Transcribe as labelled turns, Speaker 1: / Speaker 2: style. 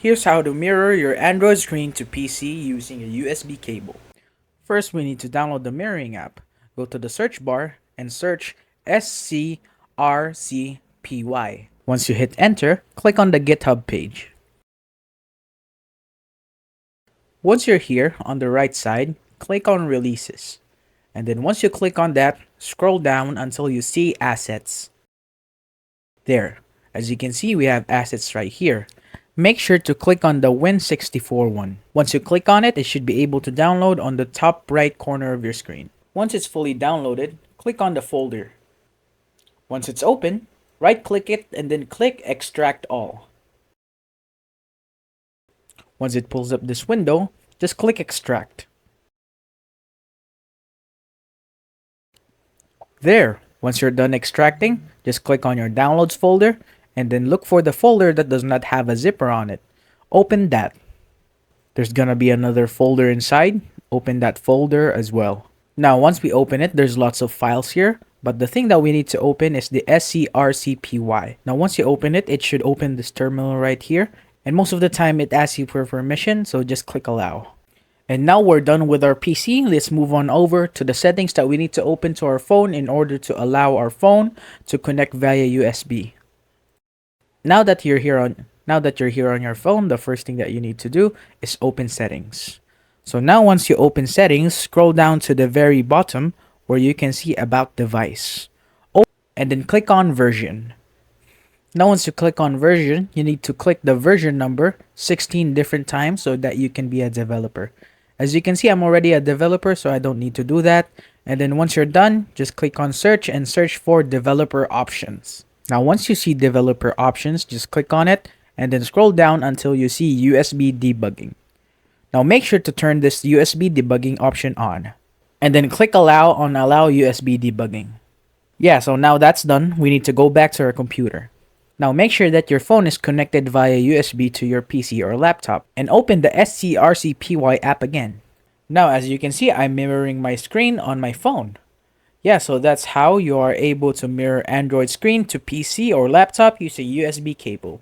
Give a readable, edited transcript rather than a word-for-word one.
Speaker 1: Here's how to mirror your Android screen to PC using a USB cable. First, we need to download the mirroring app. Go to the search bar and search SCRCPY. Once you hit enter, click on the GitHub page. Once you're here on the right side, click on releases. And then once you click on that, scroll down until you see assets. There, as you can see, we have assets right here. Make sure to click on the Win64 one. Once you click on it, it should be able to download on the top right corner of your screen. Once it's fully downloaded, click on the folder. Once it's open, right-click it and then click Extract All. Once it pulls up this window, just click Extract. There, once you're done extracting, just click on your Downloads folder and then look for the folder that does not have a zipper on it. Open that. There's gonna be another folder inside. Open that folder as well. Now, once we open it, there's lots of files here, but the thing that we need to open is the SCRCPY. Now, once you open it, it should open this terminal right here, and most of the time it asks you for permission, so just click allow. And now we're done with our PC. Let's move on over to the settings that we need to open to our phone in order to allow our phone to connect via USB. Now that you're here on your phone, the first thing that you need to do is open settings. So now once you open settings, scroll down to the very bottom where you can see about device. And then click on version. Now once you click on version, you need to click the version number 16 different times so that you can be a developer. As you can see, I'm already a developer, so I don't need to do that. And then once you're done, just click on search and search for developer options. Now once you see developer options, just click on it and then scroll down until you see USB debugging. Now make sure to turn this USB debugging option on. And then click allow on allow USB debugging. Yeah, so now that's done, we need to go back to our computer. Now make sure that your phone is connected via USB to your PC or laptop and open the SCRCPY app again. Now as you can see, I'm mirroring my screen on my phone. Yeah, so that's how you are able to mirror Android screen to PC or laptop using USB cable.